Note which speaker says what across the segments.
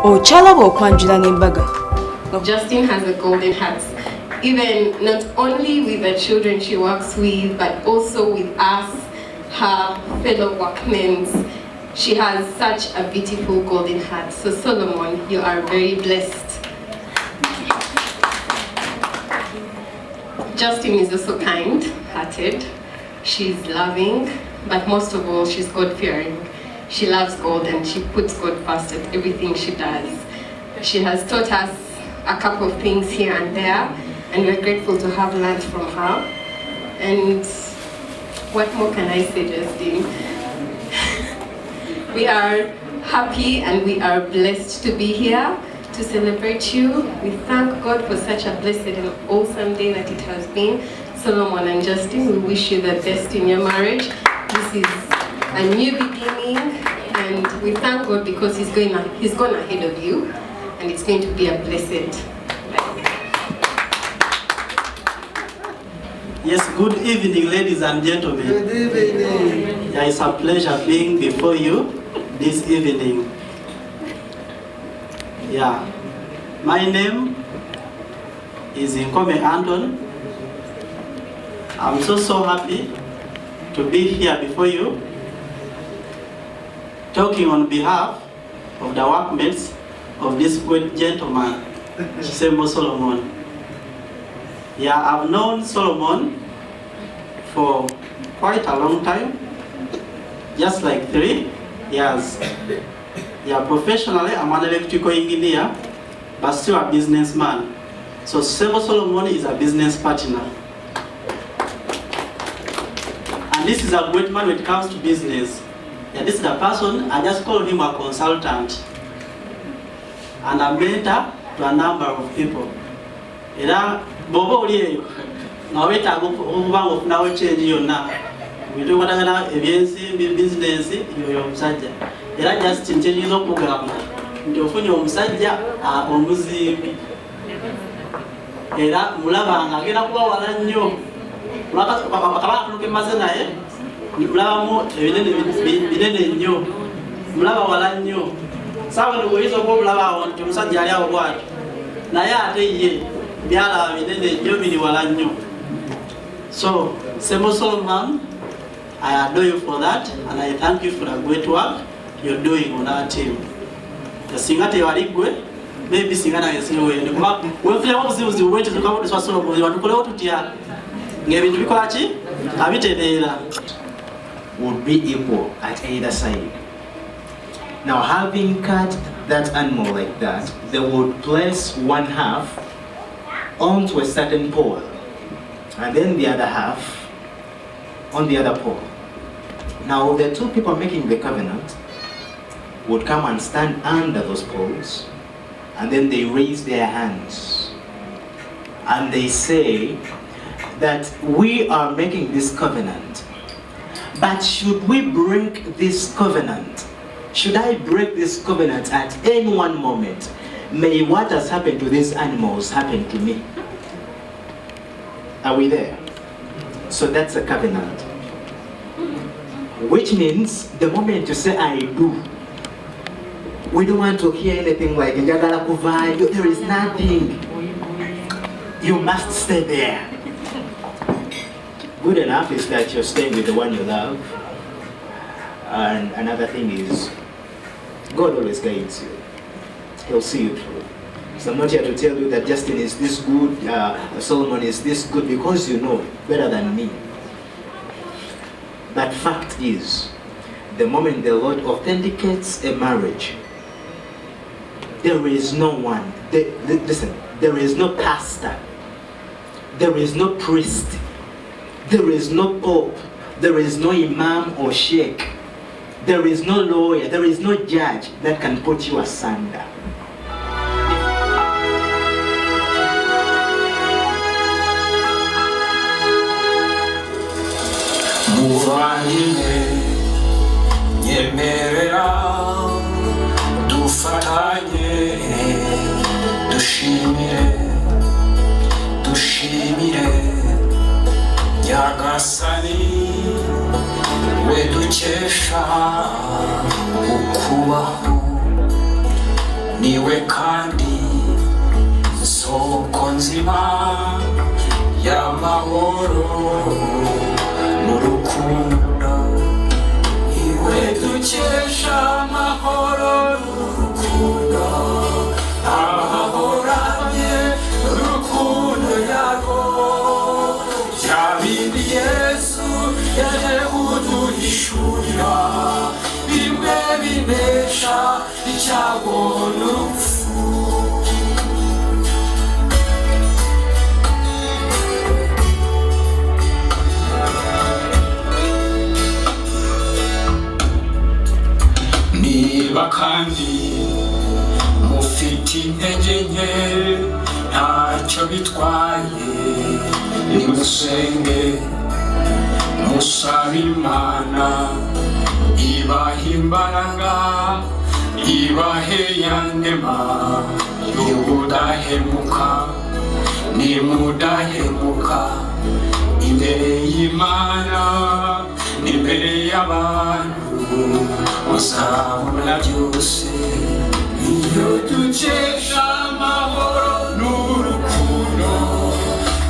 Speaker 1: Ochalaba Okwanjula'N'EMBAGA.
Speaker 2: Justine has a golden heart, even not only with the children she works with, but also with us, her fellow workmen. She has such a beautiful golden heart. So Solomon, you are very blessed. Justine is also kind-hearted. She's loving, but most of all, she's God-fearing. She loves God and she puts God first at everything she does. She has taught us a couple of things here and there, and we're grateful to have learned from her. And what more can I say, Justine? We are happy and we are blessed to be here to celebrate you. We thank God for such a blessed and awesome day that it has been. Solomon and Justine, we wish you the best in your marriage. This is a new beginning, and we thank God because He's gone ahead of you, and it's going to be a blessed life.
Speaker 3: Yes, good evening, ladies and gentlemen.
Speaker 4: Good evening.
Speaker 3: Yeah, it's a pleasure being before you this evening. Yeah, my name is Nkome Anton. I'm so happy to be here before you, talking on behalf of the workmates of this great gentleman, Sembo Solomon. Yeah, I've known Solomon for quite a long time, just like 3 years. Yeah, professionally, I'm an electrical engineer, but still a businessman. So Sembo Solomon is a business partner. And this is a great man when it comes to business. Yeah, this is the person, I just call him a consultant and a mentor to a number of people. Bobo Rio, now wait a go now change you now. We do whatever business, you're Saja. Just in change your program. You find your Saja or Muzi. Era Mulava, I get up one and you. Mulava look at Mazana, Mulava more, evidently new. Mulava Walan new. Some ways of Mulava on to Saja what? Naya, Biala within the Germany Walanyo. So, Sembo Solomon, I adore you for that, and I thank you for the great work you're doing on our team. The singer Tewarigwe, maybe singer is no way. When Flavor was the way to come to Solomon, you want to go to Tia. Gave it to Bikolachi,
Speaker 4: would be equal at either side. Now, having cut that animal like that, they would place one half onto a certain pole, and then the other half on the other pole. Now the 2 people making the covenant would come and stand under those poles, and then they raise their hands and they say that we are making this covenant, but should we break this covenant, should I break this covenant at any one moment, may what has happened to these animals happen to me. Are we there? So that's a covenant. Which means the moment you say I do, we don't want to hear anything like there is nothing. You must stay there. Good enough is that you're staying with the one you love. And another thing is, God always guides you. He'll see you through. So I'm not here to tell you that Justine is this good, Solomon is this good, because you know better than me. But fact is, the moment the Lord authenticates a marriage, there is no one, listen, there is no pastor, there is no priest, there is no pope, there is no imam or sheikh, there is no lawyer, there is no judge that can put you asunder.
Speaker 5: Muvandimwe nyemerera dufatanye dushimire Nyagasani we dukesha ukubaho niwe kandi soko nzima y'amahoro n'urukundo, niwe dukesha amahoro n'urukundo, ahahoramye n'urukundo yarwo, bya bindi Yesu yaje kuduhishurira, bimwe binesha icyago n'urupfu. Niba kandi mufite intege nke ntacyo bitwaye, nimusenge musabe Imana ibahe imbaraga, ibahe ya ndema y'ubudahemuka. Nimudahemuka imbere y'Imana n'imbere y'abantu, muzabona byose. Iyo dukesha amahoro n'urukundo,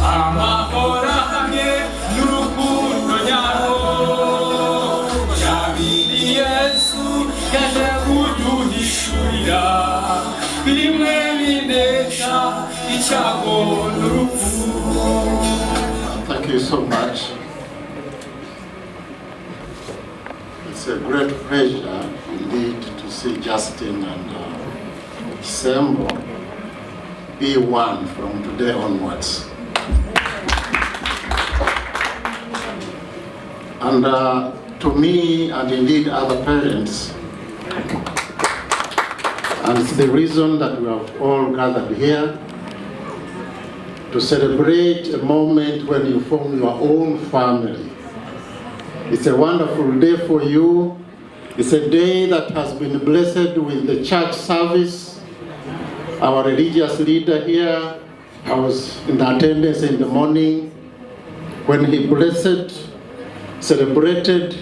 Speaker 5: amahoro hamwe n'urukundo nyarwo, bya bindi Yesu yaje kuduhishurira, bimwe binesha icyago n'urupfu.
Speaker 6: Thank you so much. It's a great pleasure indeed to see Justine and Sembo be one from today onwards. And to me and indeed other parents, and it's the reason that we have all gathered here to celebrate a moment when you form your own family. It's a wonderful day for you. It's a day that has been blessed with the church service. Our religious leader here, I was in attendance in the morning when he blessed, celebrated,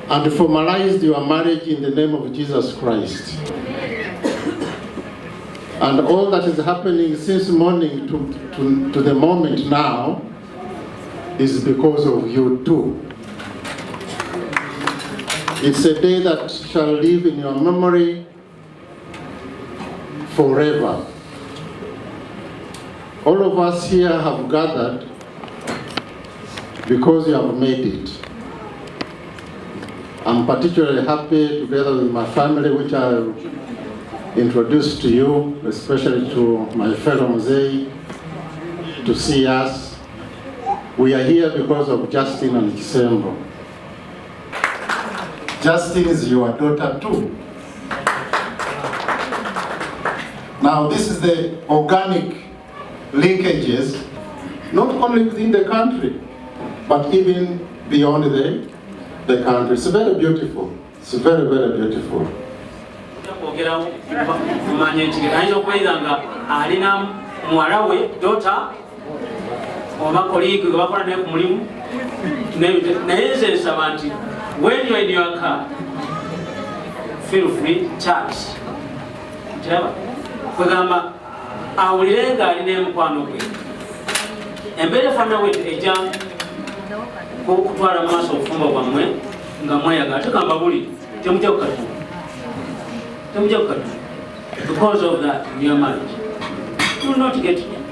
Speaker 6: and formalized your marriage in the name of Jesus Christ. And all that is happening since morning to the moment now is because of you too. It's a day that shall live in your memory forever. All of us here have gathered because you have made it. I'm particularly happy together with my family, which I introduced to you, especially to my fellow Mzee, to see us. We are here because of Justine and Sembo. Justine is your daughter too. Now this is the organic linkages, not only within the country, but even beyond the country. It's very beautiful. It's very, very beautiful.
Speaker 3: When you're in your car, feel free, chat. Kugamba awulenga aline mukwano gwe. Embere fana wetu eja kutwala maaso ofumba bwamwe nga mweyagala tukamba buli temujja kukatu. Because of that in your marriage,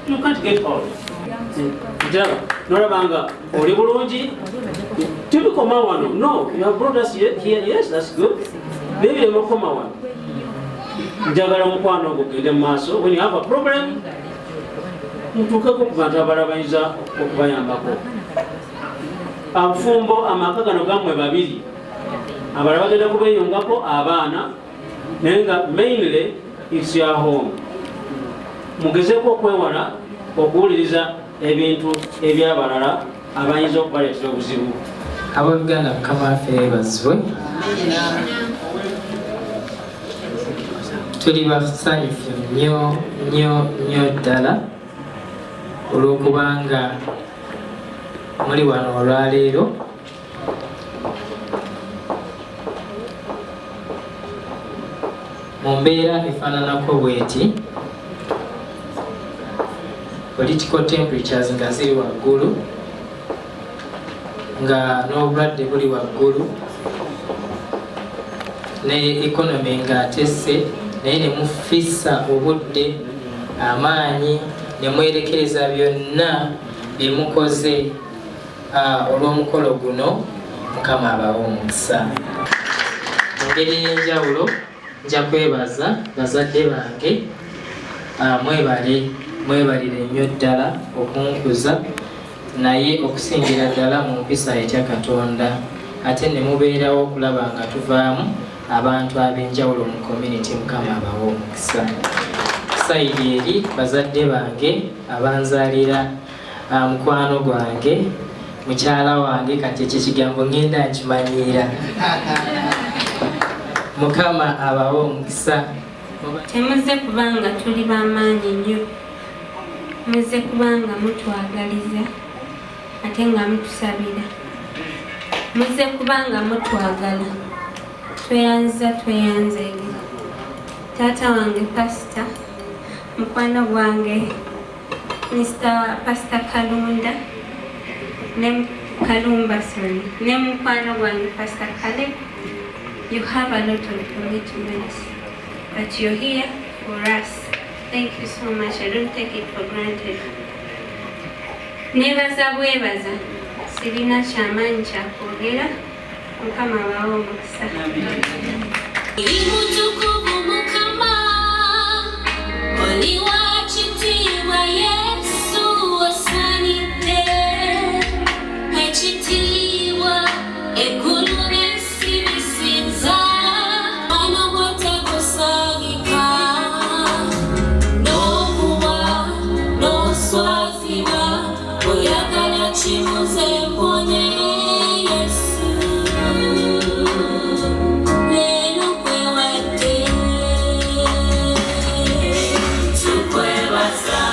Speaker 3: you can't get old. Norabanga oli bulungi tubikoma wano. No, you have brought us here. Yes, that's good. Maybe you mukoma wano njagala mukwano gugende maaso. When you have a problem mutuukeko ku bantu abalala bayinza okubayambako. Abafumbo amaka gano gammwe babiri abalala bagenda kubeeyongako abaana naye nga mainly it's your home. Mugezeeko okwewala okuwuliriza ebintu ebyabalala abayinza okubaleetera obuzibu.
Speaker 7: Abooluganda Mukama waffe yeebazibwe. Tuli basanyufu nnyo ddala olw'okubanga muli wano olwaleero. mu mbeera efaananako bweti political temperatures nga ziri waggulu nga n'obulwadde buli waggulu ne economy nga atesse naye ne mufissa obudde amaanyi ne mwerekereza byonna bye mukoze olw'omukolo guno. Mukama abawe omukisa. Mu ngeri y'enjawulo nja kwebaza bazadde bange, mwebalire nnyo ddala okunkuza naye okusingira ddala mu mpisa etya Katonda, ate ne mubeerawo okulaba nga tuvaamu abantu ab'enjawulo mu community. Mukama abawe omukisa. Saidi eri bazadde bange abanzaalira mukwano gwange mukyala wange, kati ekyo kigambo ngenda nkimanyiira. Mukama abawe omukisa.
Speaker 8: Temuze kubanga tuli b'amaanyi nnyo, muze kubanga mutwagaliza ate nga mutusabira, muze kubanga mutwagala, tweyanzege. Taata wange pasita, mukwano gwange Mr. Pastor Kalunda ne Kalumba, sorry, ne mukwano gwange Pastor Caleb. You have a lot of commitments, but you're here for us. Thank you so much. I don't take it for granted. Nebaza bwebaza, sirina kyamaanyi kyakwogera. Mukama abawe omukisa.
Speaker 9: Mutukuvu Mukama, oli wa kitiibwa Yesu osaanidde ekitiibwa eggulu n'ensi bisinza, ono gw'otakusaagika n'okuwa n'oswazibwa, oyagala kimuze mponye Yesu. Leero kwewadde tukwebaza,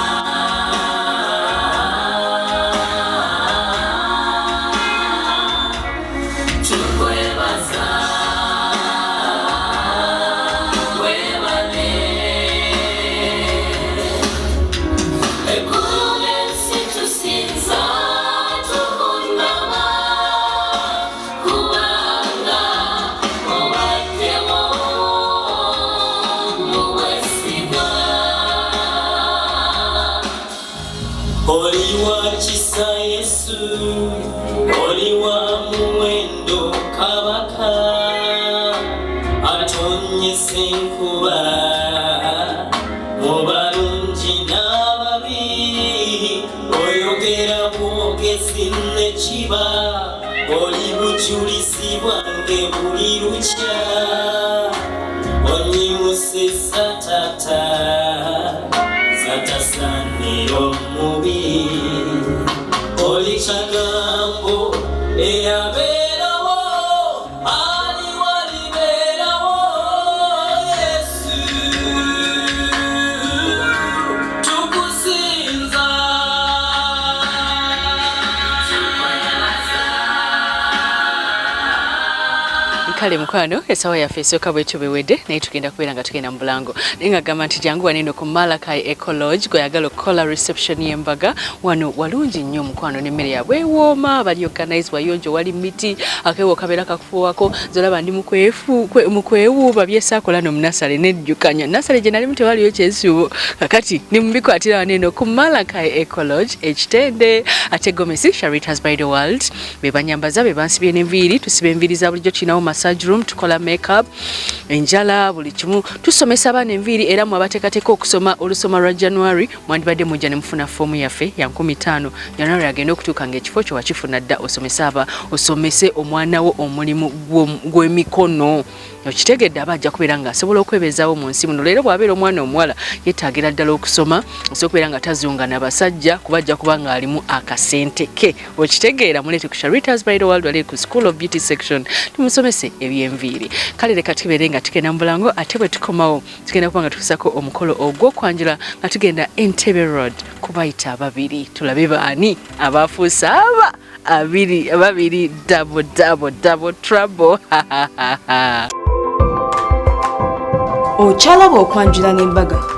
Speaker 9: tukwebaza, webale eggulu n'ensi tusinza tukunnama, kubanga obaddewo mu bwesigwa. Oli wa kisa Yesu, oli wa muwendo Kabaka, atonyesa enkuba mu balungi n'ababi, oyogera bwogezi n'ekiba, oli bujulizi bwange buli lukya, onyimusisa tata zatasanira omubi, oli kyagambo eyabeerawo, aliwo alibeerawo, Yesu tukusinza.
Speaker 1: Kale mukwano esawa yaffe esooka bwetyo bewedde naye tugenda kubeera nga tugenda mu bulango naye nga gamba nti jangu wano eno ku Malakai Eco Lodge gw'ayagala okukola reception y'embaga wano walungi nnyo mukwano n'emmere yaabwe ewooma, bali organize wayonjo, wali miti akeewo kabeera kakufuwako zolaba ndi mukwewuuba byesaakola no munasale nejjukanya nasale gye nalimu tewaliyo kyesuubo kakati ni mubikwatira wano eno ku Malakai Eco Lodge ekitende ate gomesi Sharita's by the World be banyambaza be bansibye n'enviiri tusiba enviiri za bulijjo kinawo massage room, tukola makeup, enjala, buli kimu. Tusomesa abaana enviiri era mu abateekateeka okusoma olusoma lwa January mwandibadde mujja ne mufuna foomu yaffe ya 15. January agenda okutuuka ng'ekifo kyo wakifuna dda osomese omwana wo omulimu gw'emikono. Okitegedde aba ajja kubeera nga asobola okwebeezaawo mu nsi muno. Leero bw'abeera omwana omuwala yeetaagira ddala okusoma, asobola okubeera nga tazunga n'abasajja kuba ajja kuba ng'alimu akasente ke. Okitegeera muleete ku Sharita's by the World wali ku School of Beauty section tumusomese eby'enviiri. Kale leka tubeere nga tugenda mu bulango ate bwe tukomawo tugenda kuba nga tukusako omukolo ogw'okwanjula nga tugenda Entebbe Road kubayita ababiri tulabe baani abaafuusa ababiri double trouble.
Speaker 10: okyalaba okwanjula n'embaga.